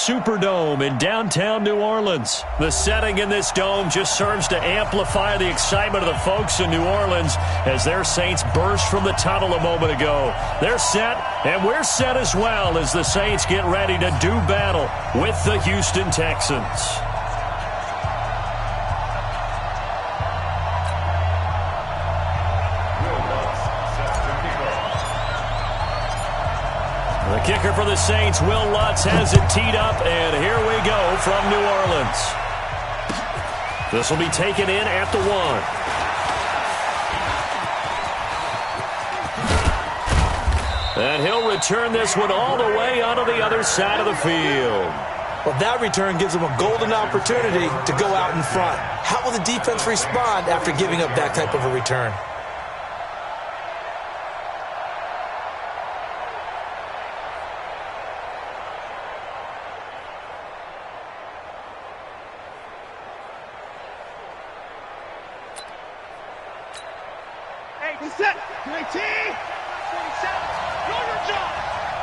Superdome in downtown New Orleans. The setting in this dome just serves to amplify the excitement of the folks in New Orleans as their Saints burst from the tunnel a moment ago. They're set, and we're set as well as the Saints get ready to do battle with the Houston Texans. The kicker for the Saints, Will Lutz, has it teed up, and here we go from New Orleans. This will be taken in at the 1. And he'll return this one all the way onto the other side of the field. Well, that return gives them a golden opportunity to go out in front. How will the defense respond after giving up that type of a return? Set. 19. 27. Know your job.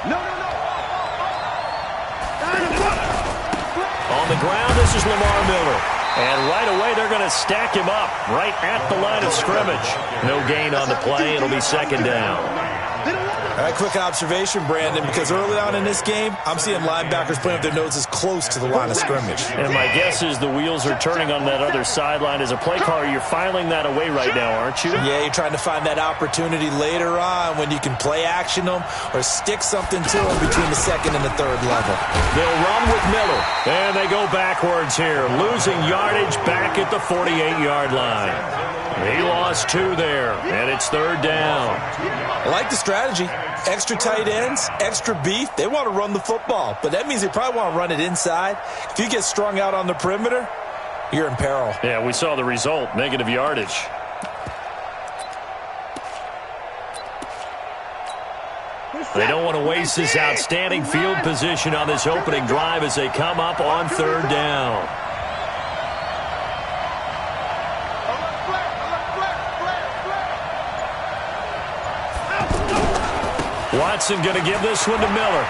No. On the ground, this is Lamar Miller. And right away, they're going to stack him up right at the line of scrimmage. No gain on the play. It'll be second down. All right, quick observation, Brandon, because early on in this game, I'm seeing linebackers playing with their noses close to the line of scrimmage. And my guess is the wheels are turning on that other sideline. As a play caller, you're filing that away right now, aren't you? Yeah, you're trying to find that opportunity later on when you can play action them or stick something to them between the second and the third level. They'll run with Miller, and they go backwards here, losing yardage back at the 48-yard line. He lost 2 there, and it's third down. I like the strategy. Extra tight ends, extra beef. They want to run the football, but that means they probably want to run it inside. If you get strung out on the perimeter, you're in peril. Yeah, we saw the result, negative yardage. They don't want to waste this outstanding field position on this opening drive as they come up on third down. Watson going to give this one to Miller.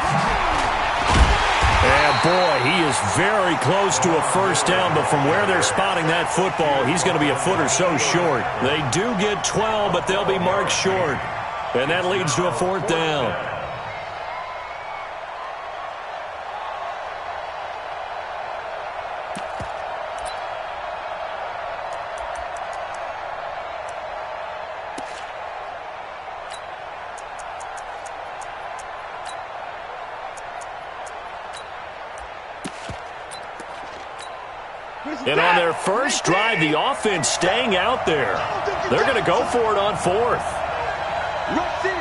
And boy, he is very close to a first down, but from where they're spotting that football, he's going to be a foot or so short. They do get 12, but they'll be marked short. And that leads to a fourth down. And on their first drive, the offense staying out there. They're going to go for it on 4th. Rush in.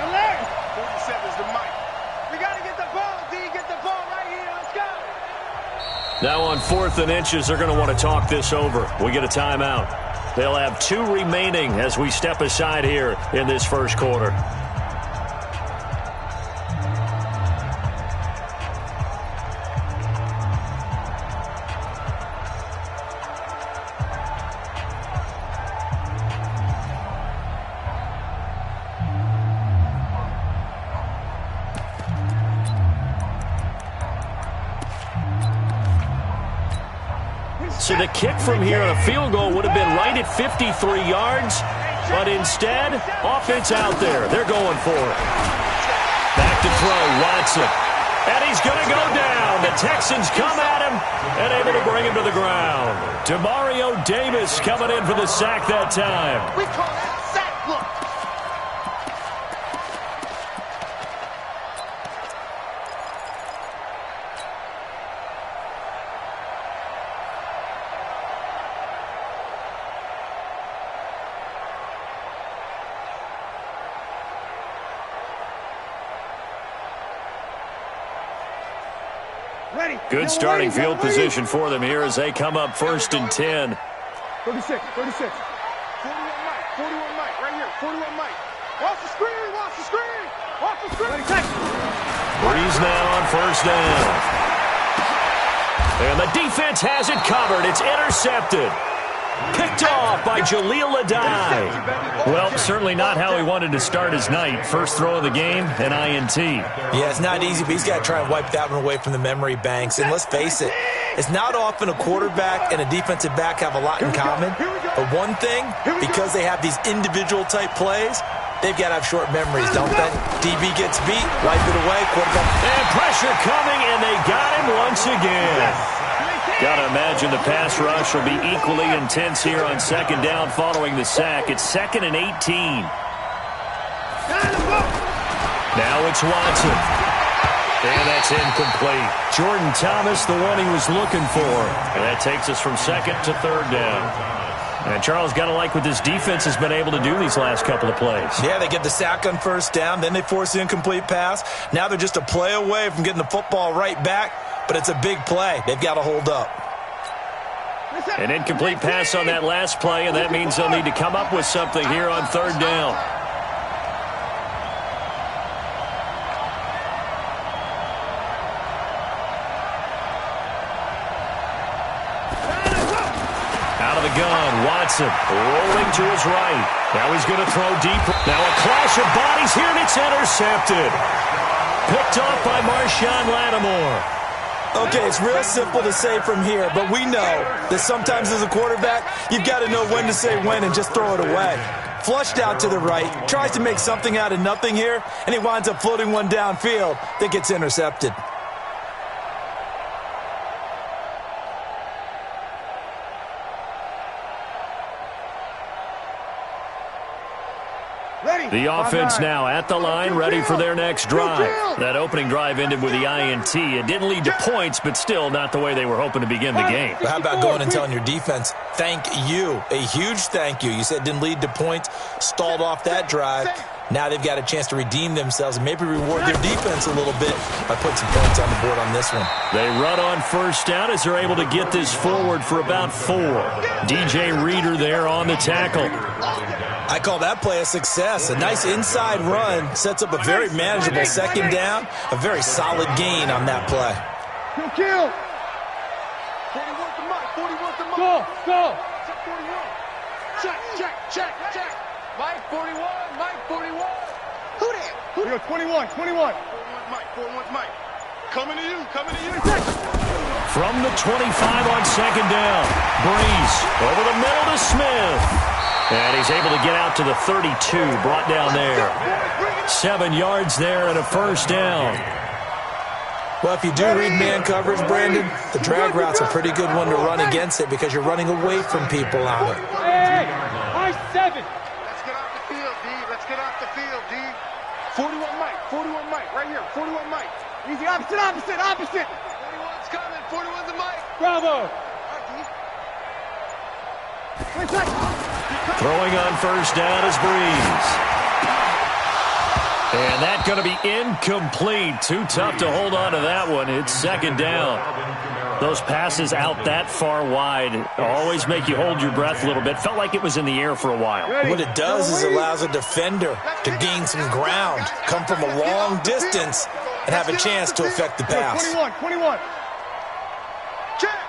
Alert. 47's the mic. We got to get the ball, D. Get the ball right here. Let's go. Now on 4th and inches, they're going to want to talk this over. We get a timeout. They'll have 2 remaining as we step aside here in this first quarter. So the kick from here on a field goal would have been right at 53 yards, but instead, offense out there. They're going for it. Back to throw, Watson. And he's going to go down. The Texans come at him and able to bring him to the ground. Demario Davis coming in for the sack that time. We call that sack block. Good starting field position for them here as they come up 1st and 10. 36. 41 Mike, right here, 41 Mike. Watch the screen. Breeze now on 1st down. And the defense has it covered. It's intercepted. Picked off by Jaleel Adai. Well, certainly not how he wanted to start his night. First throw of the game, an INT. Yeah, it's not easy, but he's got to try and wipe that one away from the memory banks. And let's face it, it's not often a quarterback and a defensive back have a lot in common. But one thing, because they have these individual type plays, they've got to have short memories, don't they? DB gets beat, wipe it away, quarterback. And pressure coming, and they got him once again. Got to imagine the pass rush will be equally intense here on second down following the sack. It's 2nd and 18. Now it's Watson. And that's incomplete. Jordan Thomas, the one he was looking for. And that takes us from 2nd to 3rd down. And Charles, got to like what this defense has been able to do these last couple of plays. Yeah, they get the sack on 1st down, then they force the incomplete pass. Now they're just a play away from getting the football right back, but it's a big play. They've got to hold up. An incomplete pass on that last play, and that means they'll need to come up with something here on 3rd down. Gun, Watson rolling to his right. Now he's going to throw deep. Now a clash of bodies here, and it's intercepted. Picked off by Marshawn Lattimore. Okay, it's real simple to say from here, but we know that sometimes as a quarterback, you've got to know when to say when and just throw it away. Flushed out to the right, tries to make something out of nothing here, and he winds up floating one downfield that gets intercepted. The offense now at the line, ready for their next drive. That opening drive ended with the INT. It didn't lead to points, but still not the way they were hoping to begin the game. But how about going and telling your defense, thank you, a huge thank you. You said it didn't lead to points, stalled off that drive. Now they've got a chance to redeem themselves and maybe reward their defense a little bit by putting some points on the board on this one. They run on 1st down as they're able to get this forward for about 4. DJ Reader there on the tackle. I call that play a success. A nice inside run sets up a very manageable 2nd down, a very solid gain on that play. Kill. 41 to Mike. 41 to Mike. Go. Check 41. Check. Mike 41. Mike 41. Who there? We go 21. 41. 41's Mike. Coming to you. From the 25 on 2nd down. Breeze over the middle to Smith. And he's able to get out to the 32, brought down there. 7 yards there and a 1st down. Well, if you do read man coverage, Brandon, the drag route's a pretty good one to run against it because you're running away from people on it. Hey, I-7. Let's get off the field, D. Let's get off the field, D. 41 Mike, right here. 41 Mike. Easy, opposite. 41's coming. 41's a Mike. Bravo. Throwing on 1st down is Breeze. And that's going to be incomplete. Too tough to hold on to that one. It's 2nd down. Those passes out that far wide always make you hold your breath a little bit. Felt like it was in the air for a while. What it does is it allows a defender to gain some ground, come from a long distance, and have a chance to affect the pass. 21. Check.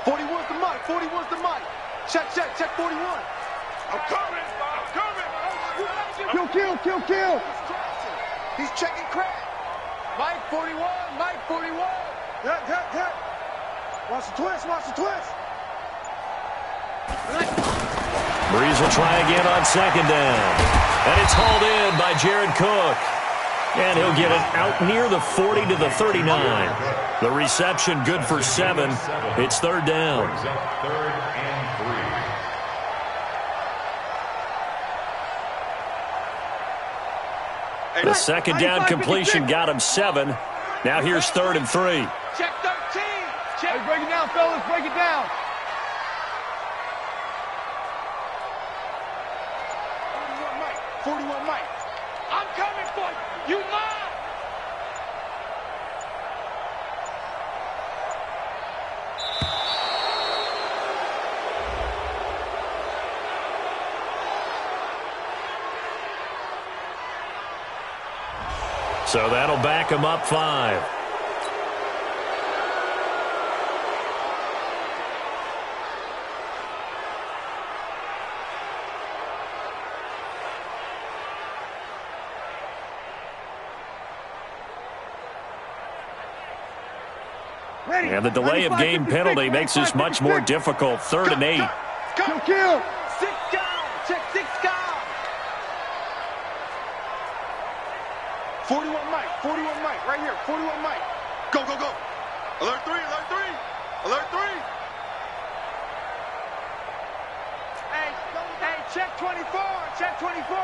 41's the Mike. 41's the Mike. Check 41. I'm coming. Kill. He's checking crack. Mike 41. Hit. Watch the twist. Breeze will try again on 2nd down. And it's hauled in by Jared Cook. And he'll get it out near the 40 to the 39. The reception good for 7. It's 3rd down. The 2nd down completion got him 7. Now here's 3rd and 3. Check 13. Check. Hey, break it down, fellas. Break it down. 41 Mike. I'm coming for you. You mine. So that'll back him up 5. And the delay of game penalty makes this much more difficult. 3rd and 8. Kill. 6 down. Check 6 down. 41 Mike. 41 Mike. Right here. 41 Mike. Go, go, go. Alert 3. Alert 3. Alert 3. Hey, check 24. Check 24.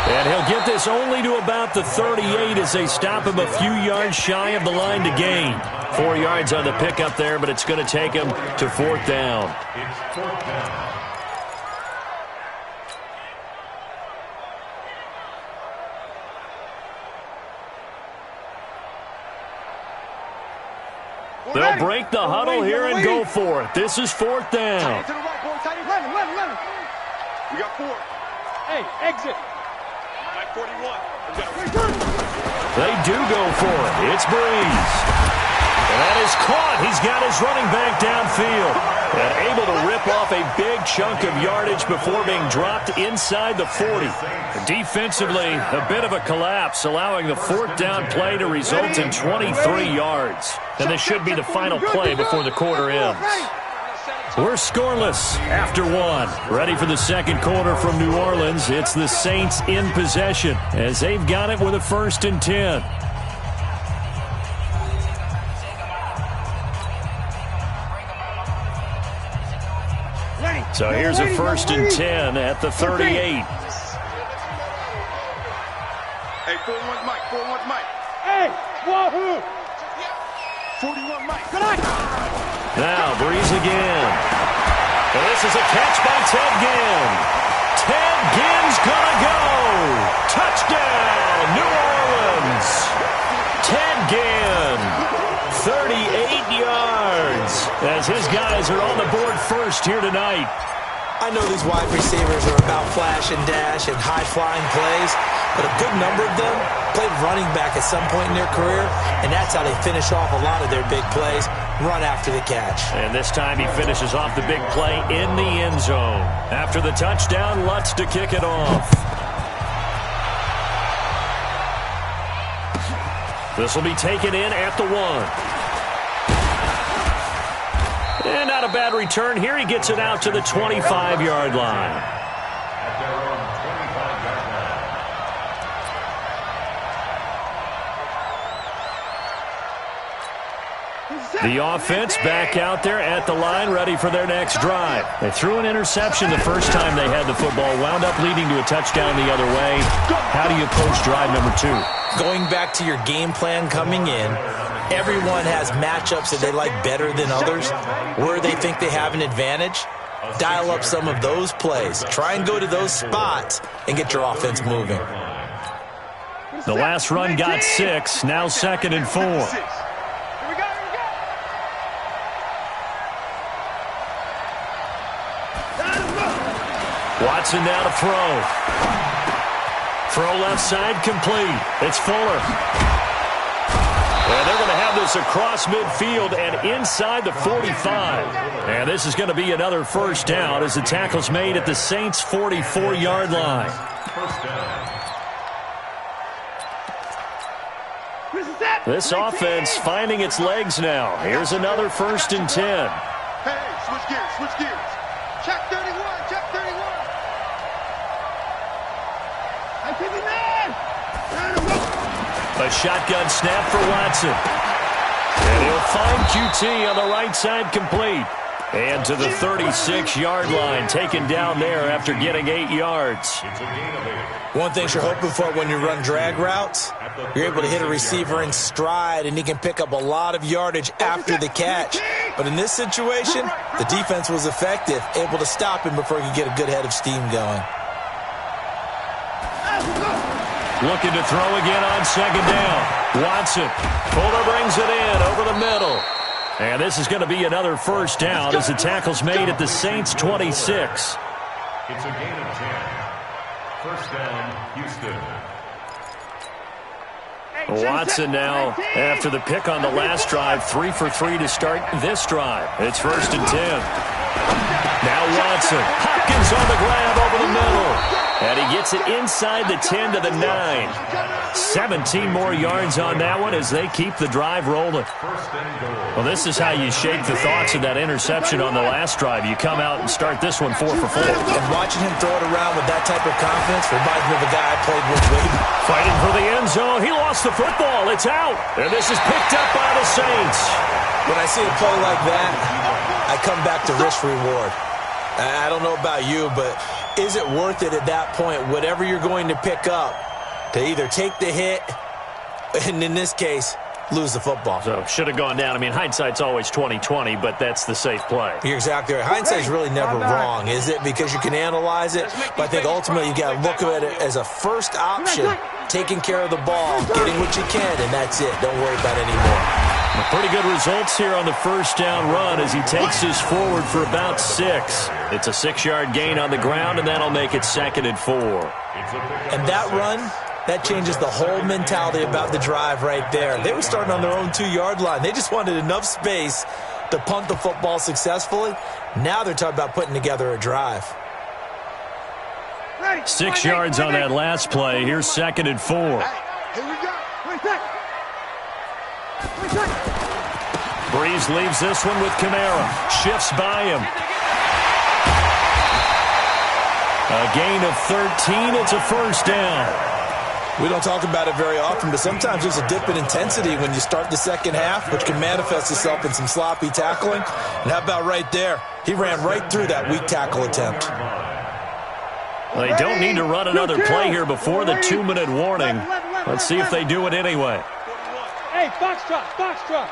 And he'll get this only to about the 38 as they stop him a few yards shy of the line to gain. 4 yards on the pickup there, but it's going to take him to 4th down. It's 4th down. They'll break the huddle here and go for it. This is 4th down. To the right, boy. Tight end. 11. We got 4. Hey, exit. Mike 41. They do go for it. It's Breeze. And that is caught. He's got his running back downfield. And able to rip off a big chunk of yardage before being dropped inside the 40. Defensively, a bit of a collapse, allowing the 4th down play to result in 23 yards. And this should be the final play before the quarter ends. We're scoreless after 1. Ready for the 2nd quarter from New Orleans. It's the Saints in possession as they've got it with a 1st and 10. So here's a 1st and 10 at the 38. Hey, 41 Mike. 41 Mike. Hey, wahoo. 41 Mike. Good night. Now Breeze again. And this is a catch by Ted Ginn. Ted Ginn's gonna go. Touchdown, New Orleans. Ted Ginn, 38 yards, as his guys are on the board first here tonight. I know these wide receivers are about flash and dash and high-flying plays, but a good number of them played running back at some point in their career, and that's how they finish off a lot of their big plays, run after the catch. And this time he finishes off the big play in the end zone. After the touchdown, Lutz to kick it off. This will be taken in at the 1. And not a bad return here. He gets it out to the 25-yard line. The offense back out there at the line, ready for their next drive. They threw an interception the first time they had the football, wound up leading to a touchdown the other way. How do you approach drive number 2? Going back to your game plan coming in, everyone has matchups that they like better than others, where they think they have an advantage. Dial up some of those plays. Try and go to those spots and get your offense moving. The last run got 6, now 2nd and 4. Watson now to throw. Throw left side complete. It's Fuller. And they're going to have this across midfield and inside the 45. And this is going to be another 1st down as the tackle's made at the Saints' 44-yard line. This offense finding its legs now. Here's another 1st and 10. Hey, switch gears, switch gears. Check 31, check 31. A shotgun snap for Watson. And he'll find QT on the right side complete. And to the 36-yard line, taken down there after getting 8 yards. One thing you're hoping for when you run drag routes, you're able to hit a receiver in stride, and he can pick up a lot of yardage after the catch. But in this situation, the defense was effective, able to stop him before he could get a good head of steam going. Looking to throw again on 2nd down. Watson. Fuller brings it in over the middle. And this is going to be another 1st down as the tackle's made at the Saints' 26. It's a gain of 10. 1st down, Houston. Watson now, after the pick on the last drive, 3 for 3 to start this drive. It's 1st and 10. Now Watson. Hopkins on the grab over the middle. And he gets it inside the 10 to the 9. 17 more yards on that one as they keep the drive rolling. Well, this is how you shake the thoughts of that interception on the last drive. You come out and start this one 4 for 4. And watching him throw it around with that type of confidence reminds me of a guy I played with way. Fighting for the end zone. He lost the football. It's out. And this is picked up by the Saints. When I see a play like that, I come back to risk-reward. I don't know about you, but is it worth it at that point, whatever you're going to pick up, to either take the hit and, in this case, lose the football? So, should have gone down. I mean, hindsight's always 20/20, but that's the safe play. You're exactly right. Hindsight's really never wrong, is it? Because you can analyze it, but I think ultimately you got to look at it as a first option, taking care of the ball, getting what you can, and that's it. Don't worry about any more. Pretty good results here on the first down run as he takes us forward for about 6. It's a 6-yard gain on the ground, and that'll make it 2nd and 4. And that run, that changes the whole mentality about the drive right there. They were starting on their own 2-yard line. They just wanted enough space to punt the football successfully. Now they're talking about putting together a drive. 6 yards on that last play. Here's 2nd and 4. Here we go. Breeze leaves this one with Kamara. Shifts by him. A gain of 13. It's a first down. We don't talk about it very often, but sometimes there's a dip in intensity when you start the second half, which can manifest itself in some sloppy tackling. And how about right there? He ran right through that weak tackle attempt. They don't need to run another play here before the 2-minute warning. Let's see if they do it anyway. Hey, Foxtrot.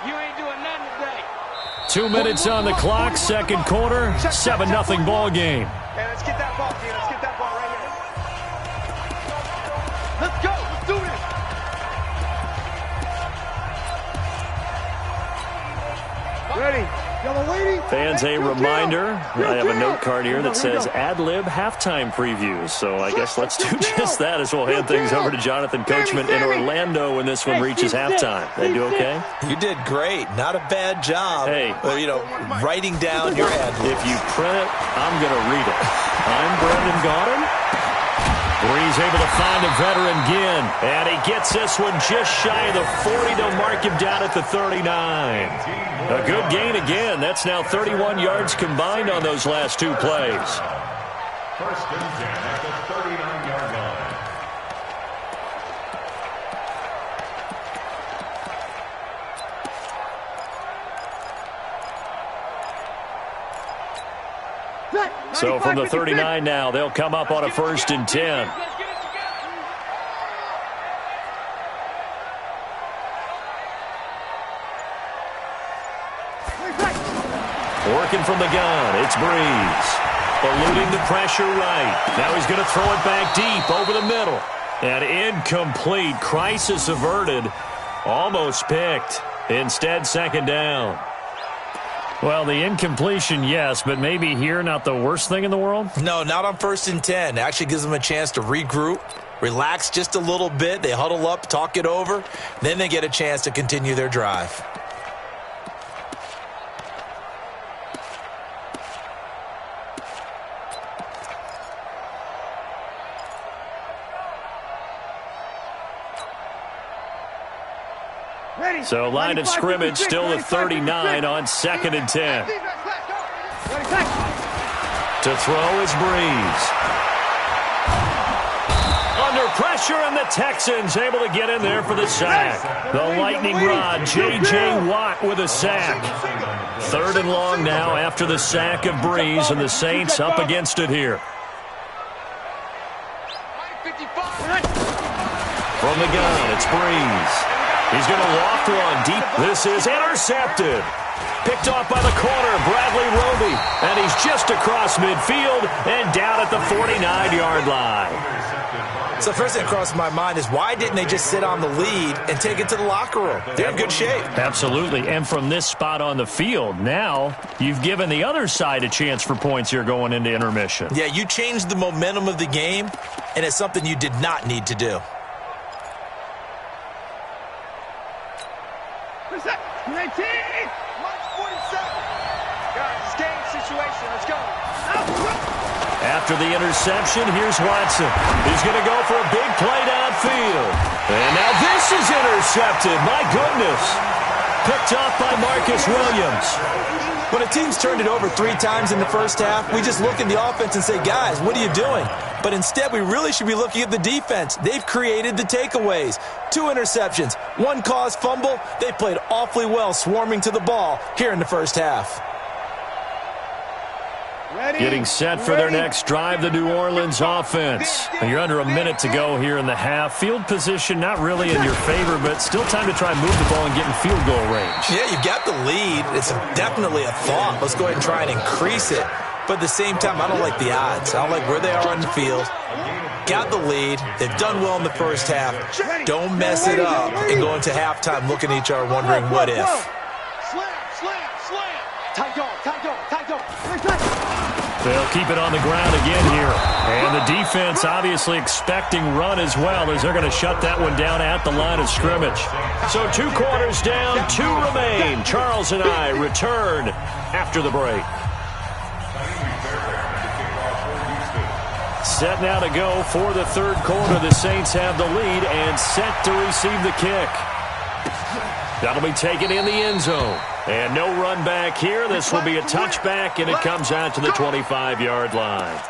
You ain't doing nothing today. 2 minutes on the clock, second quarter, 7-0 ball game. Hey, let's get that ball, team. Let's get that ball right here. Let's go. Let's do this. Ready. Yellow lady. Fans, a reminder, I have a note card here that says ad-lib halftime previews. So I guess let's do just that as we'll hand things over to Jonathan Coachman in Orlando when this one reaches halftime. They do okay? You did great. Not a bad job. Hey. Writing down your ad-libs. If you print it, I'm going to read it. I'm Brendan Gaudin. Breeze able to find a veteran Ginn. And he gets this one just shy of the 40 to mark him down at the 39. A good gain again. That's now 31 yards combined on those last 2 plays. First and 10 at the 39-yard line. So from the 39 now, they'll come up on a 1st and 10. Working from the gun, it's Breeze. Eluding the pressure right. Now he's going to throw it back deep over the middle. And incomplete. Crisis averted. Almost picked. Instead, 2nd down. Well, the incompletion, yes, but maybe here not the worst thing in the world? No, not on 1st and 10. Actually gives them a chance to regroup, relax just a little bit. They huddle up, talk it over. Then they get a chance to continue their drive. So line of scrimmage still the 39 on 2nd and 10. To throw is Breeze. Under pressure, and the Texans able to get in there for the sack. The lightning rod, J.J. Watt with a sack. 3rd and long now after the sack of Breeze, and the Saints up against it here. From the gun, it's Breeze. He's going to loft one deep. This is intercepted. Picked off by the corner, Bradley Roby. And he's just across midfield and down at the 49-yard line. So the first thing that crossed my mind is why didn't they just sit on the lead and take it to the locker room? They're in good shape. Absolutely. And from this spot on the field, now you've given the other side a chance for points here going into intermission. Yeah, you changed the momentum of the game, and it's something you did not need to do. After the interception, here's Watson. He's going to go for a big play downfield. And now this is intercepted. My goodness. Picked off by Marcus Williams. When a team's turned it over 3 times in the first half, we just look at the offense and say, guys, what are you doing? But instead, we really should be looking at the defense. They've created the takeaways. 2 interceptions, 1 caused fumble. They played awfully well swarming to the ball here in the first half. Getting set for their next drive, the New Orleans offense. You're under a minute to go here in the half. Field position not really in your favor, but still time to try and move the ball and get in field goal range. Yeah, you've got the lead. It's definitely a thought. Let's go ahead and try and increase it. But at the same time, I don't like the odds. I don't like where they are on the field. Got the lead. They've done well in the first half. Don't mess it up and go into halftime looking at each other wondering what if. Slam, slam, slam. Tight dog, tight dog, tight dog. They'll keep it on the ground again here. And the defense obviously expecting run as well as they're going to shut that one down at the line of scrimmage. So 2 quarters down, 2 remain. Charles and I return after the break. Set now to go for the third quarter. The Saints have the lead and set to receive the kick. That'll be taken in the end zone. And no run back here. This will be a touchback, and it comes out to the 25-yard line.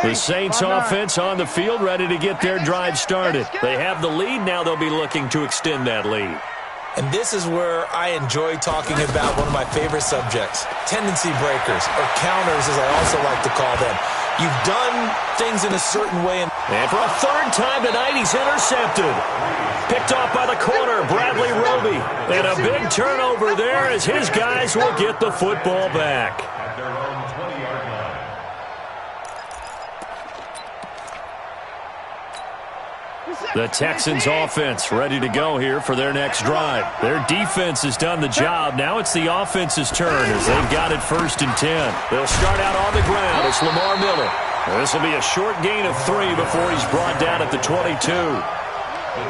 The Saints offense on the field, ready to get their drive started. They have the lead. Now they'll be looking to extend that lead. And this is where I enjoy talking about one of my favorite subjects, tendency breakers, or counters as I also like to call them. You've done things in a certain way. And for a 3rd time tonight, he's intercepted. Picked off by the corner, Bradley Roby. And a big turnover there as his guys will get the football back. At their own 20-yard line. The Texans offense ready to go here for their next drive. Their defense has done the job. Now it's the offense's turn as they've got it 1st and 10. They'll start out on the ground. It's Lamar Miller. This will be a short gain of 3 before he's brought down at the 22.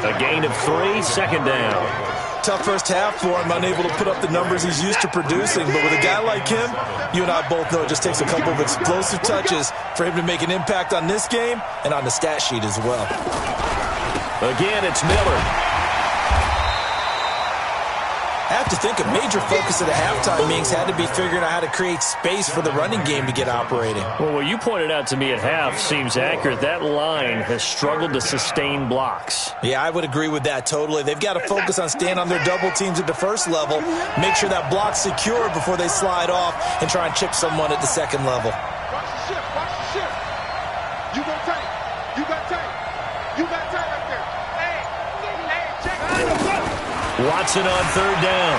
A gain of 3, 2nd down. Tough first half for him, unable to put up the numbers he's used to producing. But with a guy like him, you and I both know it just takes a couple of explosive touches for him to make an impact on this game and on the stat sheet as well. Again, it's Miller. I have to think a major focus of the halftime meetings had to be figuring out how to create space for the running game to get operating. Well, what you pointed out to me at half seems accurate. That line has struggled to sustain blocks. Yeah, I would agree with that totally. They've got to focus on staying on their double teams at the first level, make sure that block's secure before they slide off and try and chip someone at the second level. Watch the shift, watch the shift. You got tight. You got tight. You got tight right there. Hey, check. Watson on 3rd down.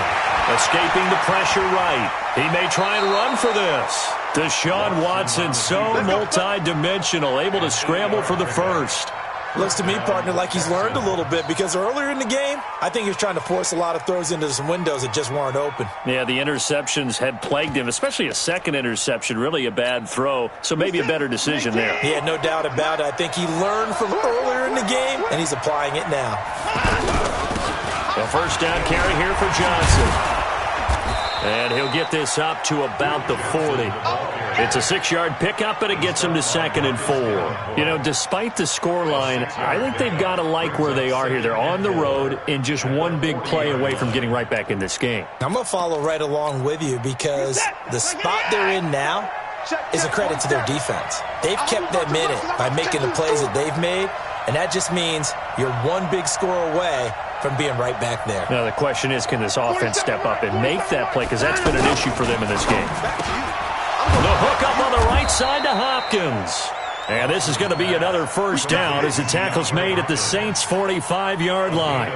Escaping the pressure right. He may try and run for this. Deshaun Watson, so multi-dimensional, able to scramble for the 1st. Looks to me, partner, like he's learned a little bit because earlier in the game, I think he was trying to force a lot of throws into some windows that just weren't open. Yeah, the interceptions had plagued him, especially a 2nd interception, really a bad throw, so maybe a better decision there. Yeah, no doubt about it. I think he learned from earlier in the game, and he's applying it now. A 1st down carry here for Johnson. And he'll get this up to about the 40. It's a 6-yard pickup, and it gets him to 2nd and 4. You know, despite the scoreline, I think they've got to like where they are here. They're on the road and just one big play away from getting right back in this game. I'm going to follow right along with you because the spot they're in now is a credit to their defense. They've kept them in it by making the plays that they've made, and that just means you're one big score away from being right back there. Now, the question is, can this offense step up and make that play? Because that's been an issue for them in this game. The hook up on the right side to Hopkins. And this is going to be another 1st down as the tackle's made at the Saints' 45-yard line.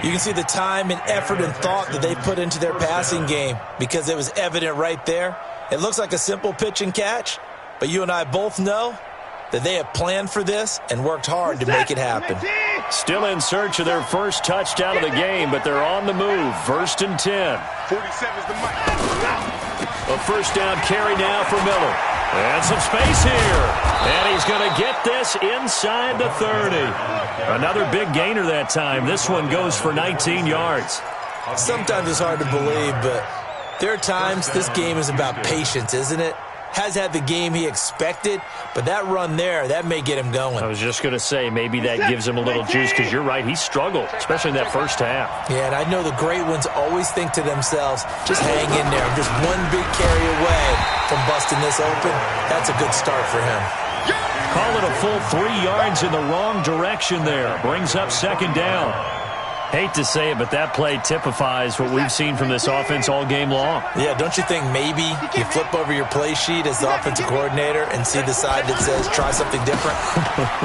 You can see the time and effort and thought that they put into their passing game because it was evident right there. It looks like a simple pitch and catch, but you and I both know that they have planned for this and worked hard to make it happen. Still in search of their 1st touchdown of the game, but they're on the move. 1st and 10. 47's the mic. A 1st down carry now for Miller. And some space here. And he's going to get get this inside the 30. Another big gainer that time. This one goes for 19 yards. Sometimes it's hard to believe, but there are times this game is about patience, isn't it? Has had the game he expected, but that run there, that may get him going. I was just going to say, maybe that gives him a little juice, because you're right, he struggled, especially in that first half. Yeah, and I know the great ones always think to themselves, just hang in there. I'm just one big carry away from busting this open. That's a good start for him. Call it a full 3 yards in the wrong direction there. Brings up second down. Hate to say it, but that play typifies what we've seen from this offense all game long. Yeah, don't you think maybe you flip over your play sheet as the offensive coordinator and see the side that says try something different?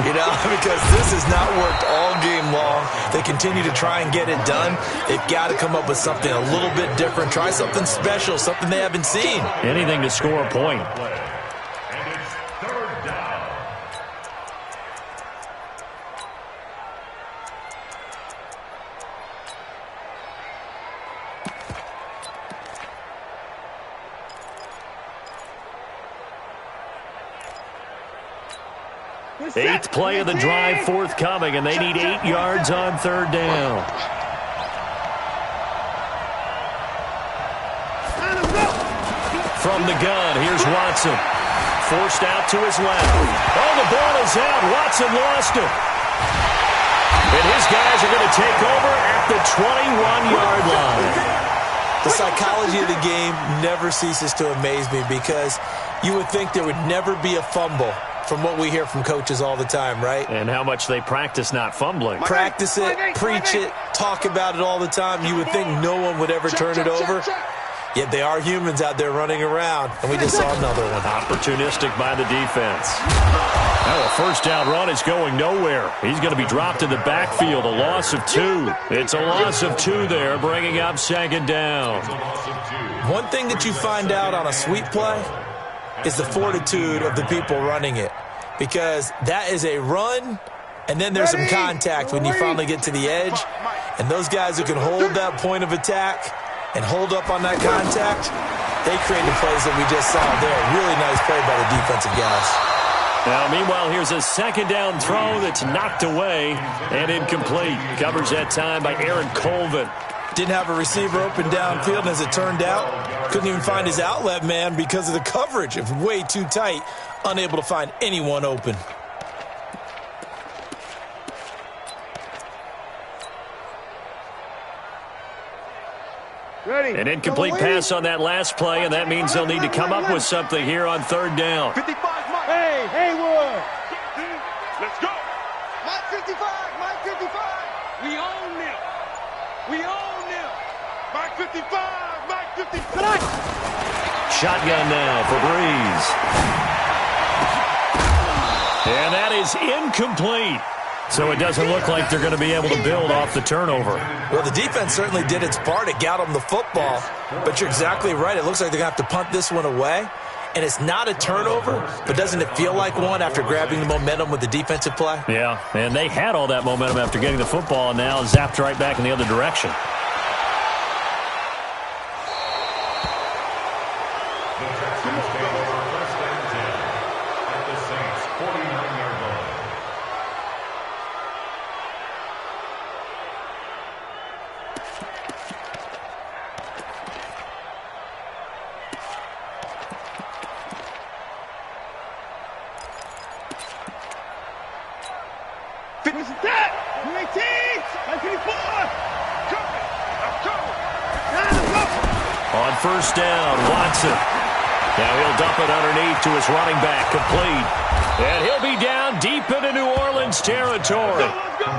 Because this has not worked all game long. They continue to try and get it done. They've got to come up with something a little bit different. Try something special, something they haven't seen. Anything to score a point. And it's third down. Eighth play of the drive forthcoming, and they need 8 yards on third down. From the gun, here's Watson. Forced out to his left. Oh, the ball is out. Watson lost it. And his guys are going to take over at the 21-yard line. The psychology of the game never ceases to amaze me, because you would think there would never be a fumble from what we hear from coaches all the time, right? And how much they practice not fumbling. Practice it, preach it, talk about it all the time. You would think no one would ever turn it over. Yet they are humans out there running around, and we just saw another one. Opportunistic by the defense. Now a first down run is going nowhere. He's going to be dropped in the backfield, a loss of 2. It's a loss of 2 there, bringing up second down. One thing that you find out on a sweep play is the fortitude of the people running it, because that is a run, and then there's some contact when you finally get to the edge, and those guys who can hold that point of attack and hold up on that contact, they create the plays that we just saw there. Really nice play by the defensive guys. Now, meanwhile, here's a second down throw that's knocked away and incomplete. Covers that time by Aaron Colvin. Didn't have a receiver open downfield, and as it turned out, couldn't even find his outlet man because of the coverage. It was way too tight, unable to find anyone open. Ready. An incomplete pass on that last play, and that means they'll need to come up with something here on third down. 55, Mike. Hey, Haywood. Let's go. Mike 55, Mike 55. We own them. We own them. Mike 55, Mike 55. Shotgun now for Breeze. And that is incomplete. So it doesn't look like they're going to be able to build off the turnover. Well, the defense certainly did its part. It got them the football. But you're exactly right. It looks like they're going to have to punt this one away. And it's not a turnover, but doesn't it feel like one after grabbing the momentum with the defensive play? Yeah, and they had all that momentum after getting the football, and now zapped right back in the other direction. The Texans take over first and 10 at the Saints' 49-yard line. Finish that. 218. 924. On first down, Watson. Now he'll dump it underneath to his running back, complete. And he'll be down deep into New Orleans territory.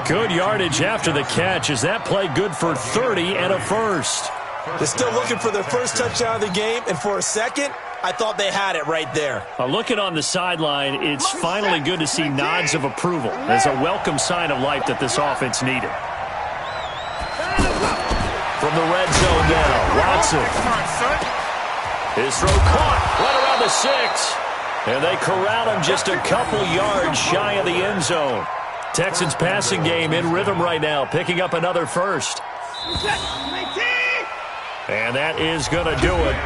Good yardage after the catch. Is that play good for 30 and a first? They're still looking for their first touchdown of the game, and for a second, I thought they had it right there. Looking on the sideline, it's finally good to see nods of approval. It's a welcome sign of life that this offense needed. From the red zone now, Watson. His throw caught right around the 6. And they corral him just a couple yards shy of the end zone. Texans passing game in rhythm right now, picking up another first. And that is going to do it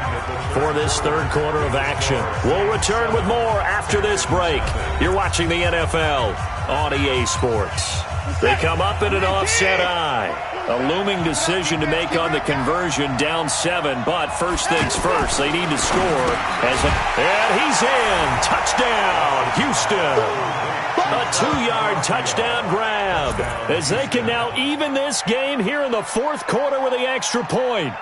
for this third quarter of action. We'll return with more after this break. You're watching the NFL on EA Sports. They come up in an offset eye. A looming decision to make on the conversion, down 7. But first things first, they need to score. And he's in. Touchdown, Houston. A 2-yard touchdown grab as they can now even this game here in the fourth quarter with the extra point.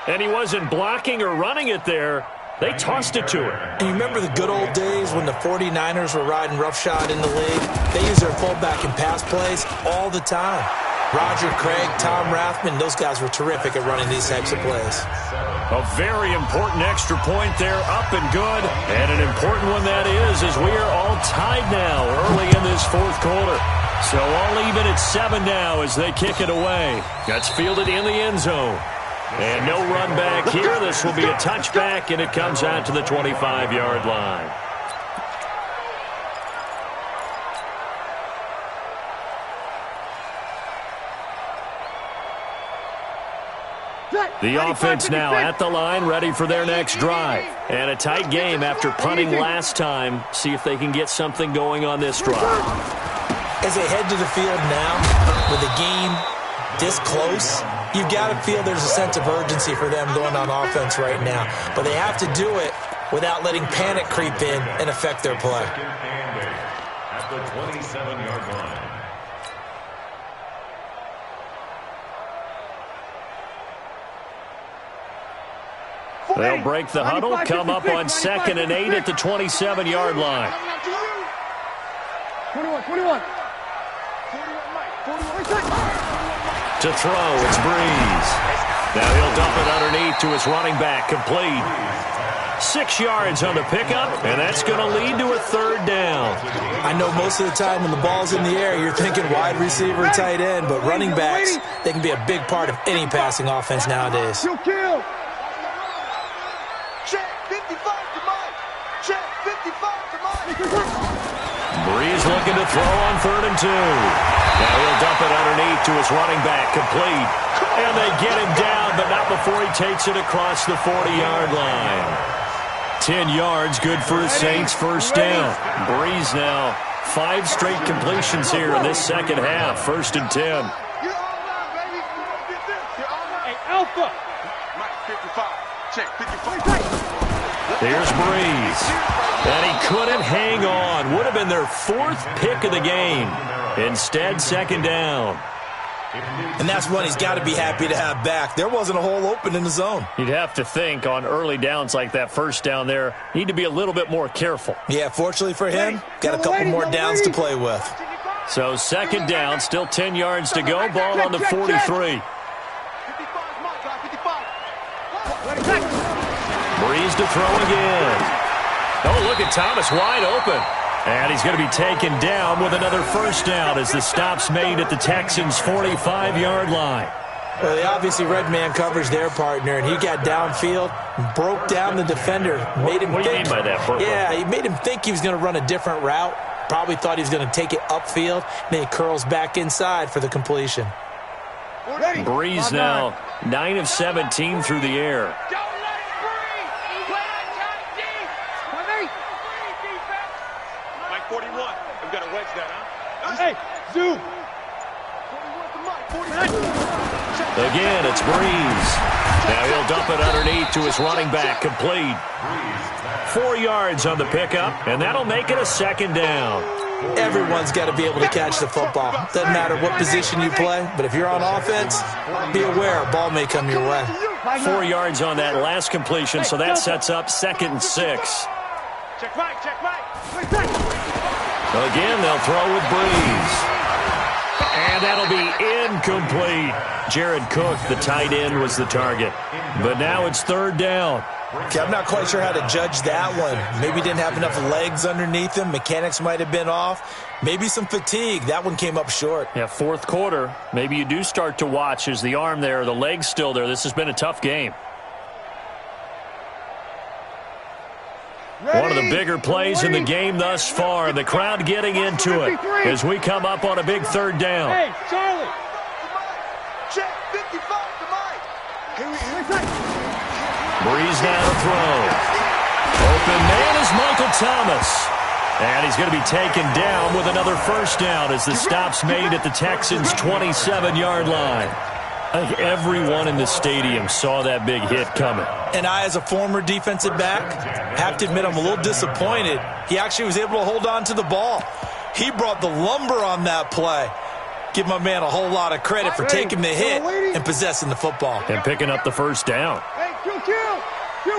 And he wasn't blocking or running it there. They tossed it to him. And you remember the good old days when the 49ers were riding roughshod in the league? They used their fullback in pass plays all the time. Roger Craig, Tom Rathman, those guys were terrific at running these types of plays. A very important extra point there, up and good. And an important one that is, as we are all tied now early in this fourth quarter. So all even at 7 now as they kick it away. That's fielded in the end zone. And no run back here. This will be a touchback, and it comes out to the 25-yard line. The offense now at the line, ready for their next drive. And a tight game after punting last time. See if they can get something going on this drive. As they head to the field now, with the game this close, you've got to feel there's a sense of urgency for them going on offense right now. But they have to do it without letting panic creep in and affect their play. At the 27-yard line. They'll break the huddle, come up on 2nd and 8 at the 27-yard line. 21. To throw, it's Breeze. Now he'll dump it underneath to his running back, complete. 6 yards on the pickup, and that's going to lead to a third down. I know most of the time when the ball's in the air, you're thinking wide receiver, tight end, but running backs, they can be a big part of any passing offense nowadays. Breeze looking to throw on 3rd and 2. Now he'll dump it underneath to his running back, complete. And they get him down, but not before he takes it across the 40-yard line. 10 yards, good for his Saints first down. Breeze now 5 straight completions here in this second half, 1st and 10. Hey, Alpha. Mike, 55. Check, 55. Here's Breeze. And he couldn't hang on. Would have been their 4th pick of the game. Instead, 2nd down. And that's one he's got to be happy to have back. There wasn't a hole open in the zone. You'd have to think on early downs like that first down there, need to be a little bit more careful. Yeah, fortunately for him, got a couple more downs to play with. So 2nd down, still 10 yards to go. Ball on the 43. Breeze to throw again. Oh, look at Thomas wide open. And he's going to be taken down with another first down as the stop's made at the Texans' 45-yard line. Well, they obviously red man covers their partner, and he got downfield, broke down the defender, made him What do you mean by that, Burpo? Yeah, he made him think he was going to run a different route. Probably thought he was going to take it upfield, then he curls back inside for the completion. Breeze now 9 of 17 through the air. Hey, Zoo. Again, it's Breeze. Now he'll dump it underneath to his running back, complete. 4 yards on the pickup, and that'll make it a 2nd down. Everyone's got to be able to catch the football. Doesn't matter what position you play, but if you're on offense, be aware a ball may come your way. 4 yards on that last completion, so that sets up 2nd and 6. Check Mike. Again, they'll throw with Breeze. And that'll be incomplete. Jared Cook, the tight end, was the target. But now it's 3rd down. Okay, I'm not quite sure how to judge that one. Maybe he didn't have enough legs underneath him. Mechanics might have been off. Maybe some fatigue. That one came up short. Yeah, 4th quarter. Maybe you do start to watch as the arm there, the leg's still there. This has been a tough game. One of the bigger plays in the game thus far. The crowd getting into it as we come up on a big 3rd down. Hey, Charlie. Check 55 to Mike. Breeze now to throw. Open man is Michael Thomas. And he's going to be taken down with another first down as the stop's made at the Texans' 27-yard line. I think everyone in the stadium saw that big hit coming. And I, as a former defensive back, have to admit I'm a little disappointed. He actually was able to hold on to the ball. He brought the lumber on that play. Give my man a whole lot of credit for taking the hit and possessing the football. And picking up the first down. Hey, kill! Hey,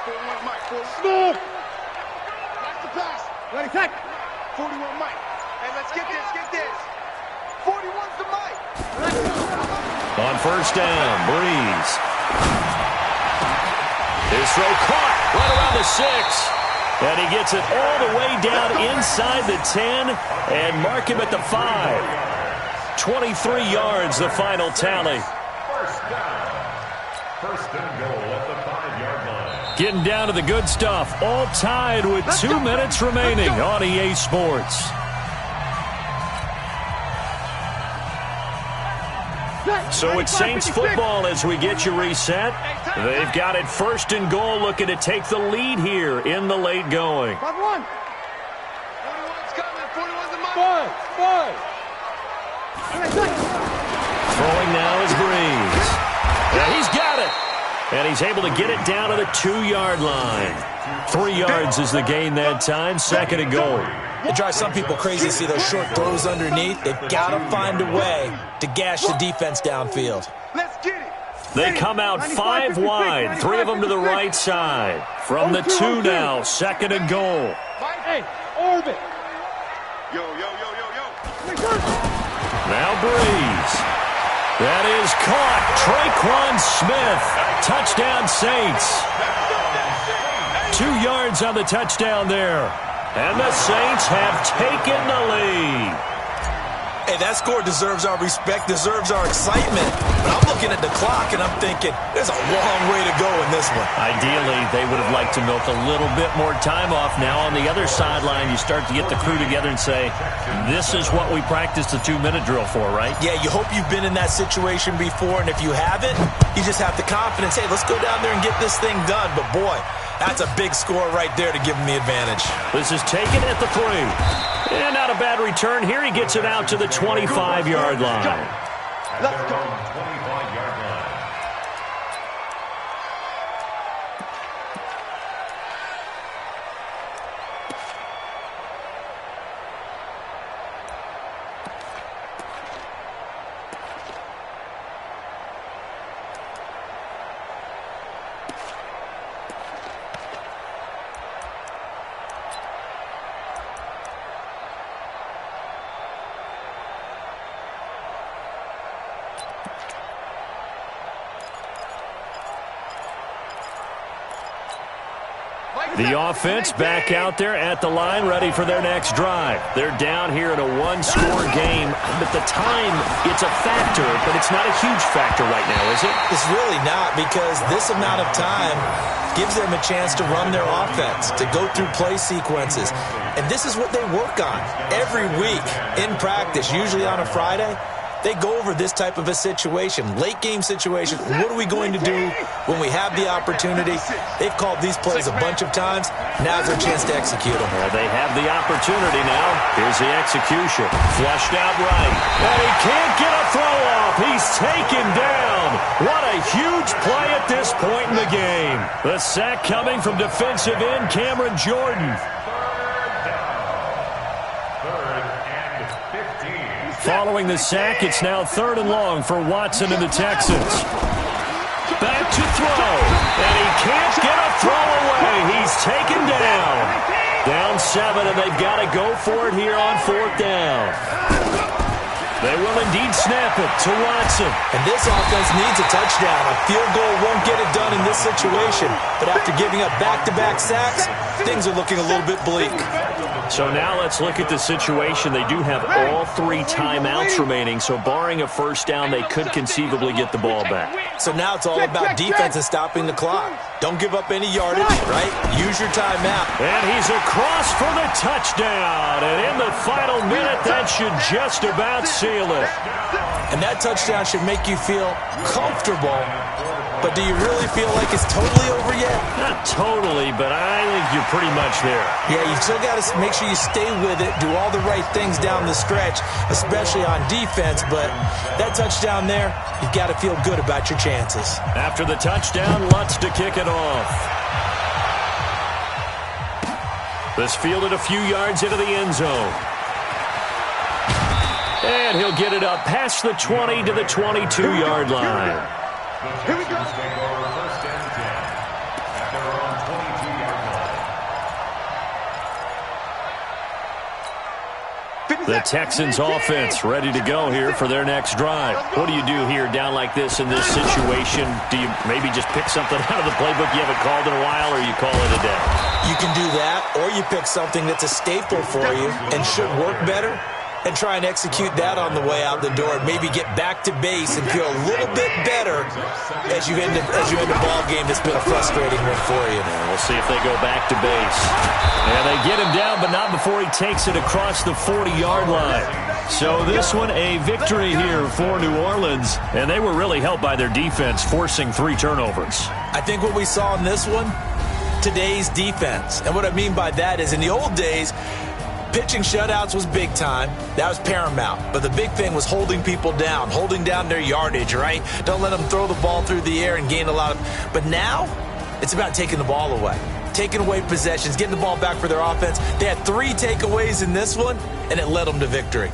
41 Mike, 41. Watch the pass. Ready, take. 41 Mike. Hey, let's get this. 41's the Mike. On first down, Breeze. His throw caught right around the 6. And he gets it all the way down inside the 10 and mark him at the 5. 23 yards, the final tally. First down. First and goal at the 5-yard line. Getting down to the good stuff. All tied with 2 minutes remaining on EA Sports. So it's Saints football as we get you reset. They've got it first and goal, looking to take the lead here in the late going. 5-1. 41's coming. 41's the Mike. 5. Throwing now is Breeze. Yeah, he's got it. And he's able to get it down to the 2-yard line. 3 yards is the gain that time. Second and goal. It drives some people crazy to see those short throws underneath. They've got to find a way to gash the defense downfield. Let's get it. They come out 5 wide. 3 of them to the right side. From the 2 now. Second and goal. Hey, orbit. Yo. Now Breeze. That is caught. Traquan Smith. Touchdown Saints. 2 yards on the touchdown there. And the Saints have taken the lead. Hey, that score deserves our respect, deserves our excitement. But I'm looking at the clock, and I'm thinking, there's a long way to go in this one. Ideally, they would have liked to milk a little bit more time off. Now on the other sideline, you start to get the crew together and say, this is what we practiced the 2-minute drill for, right? Yeah, you hope you've been in that situation before, and if you haven't, you just have the confidence, hey, let's go down there and get this thing done. But boy, that's a big score right there to give them the advantage. This is taken at the 3. And not a bad return here. He gets it out to the 25-yard line. Let's go. 25-yard line. The offense back out there at the line, ready for their next drive. They're down here in a 1-score game. But the time, it's a factor, but it's not a huge factor right now, is it? It's really not, because this amount of time gives them a chance to run their offense, to go through play sequences. And this is what they work on every week in practice, usually on a Friday. They go over this type of a situation, late-game situation. What are we going to do when we have the opportunity? They've called these plays a bunch of times. Now's their chance to execute them. Well, they have the opportunity now. Here's the execution. Flushed out right. And he can't get a throw off. He's taken down. What a huge play at this point in the game. The sack coming from defensive end Cameron Jordan. Following the sack, it's now 3rd and long for Watson and the Texans. Back to throw. And he can't get a throw away. He's taken down. Down 7, and they've got to go for it here on 4th down. They will indeed snap it to Watson. And this offense needs a touchdown. A field goal won't get it done in this situation. But after giving up back-to-back sacks, things are looking a little bit bleak. So now let's look at the situation. They do have all 3 timeouts remaining, so barring a first down, they could conceivably get the ball back. So now it's all about defense and stopping the clock. Don't give up any yardage, right? Use your timeout. And he's across for the touchdown. And in the final minute, that should just about seal it. And that touchdown should make you feel comfortable. But do you really feel like it's totally over yet? Not totally, but I think you're pretty much there. Yeah, you still got to make sure you stay with it, do all the right things down the stretch, especially on defense. But that touchdown there, you've got to feel good about your chances. After the touchdown, Lutz to kick it off. This fielded a few yards into the end zone. And he'll get it up past the 20 to the 22-yard line. Here we go. Take over first and 10 at their own 22-yard line. The Texans offense ready to go here for their next drive. What do you do here down like this in this situation? Do you maybe just pick something out of the playbook you haven't called in a while, or you call it a day? You can do that, or you pick something that's a staple for you and should work better, and try and execute that on the way out the door. Maybe get back to base and feel a little bit better as you end a ball game that's been a frustrating one for you. We'll see if they go back to base. And they get him down, but not before he takes it across the 40-yard line. So this one, a victory here for New Orleans. And they were really helped by their defense, forcing 3 turnovers. I think what we saw in this one, today's defense. And what I mean by that is in the old days, pitching shutouts was big time. That was paramount. But the big thing was holding people down, holding down their yardage, right? Don't let them throw the ball through the air and gain a lot of... But now, it's about taking the ball away. Taking away possessions, getting the ball back for their offense. They had 3 takeaways in this one, and it led them to victory.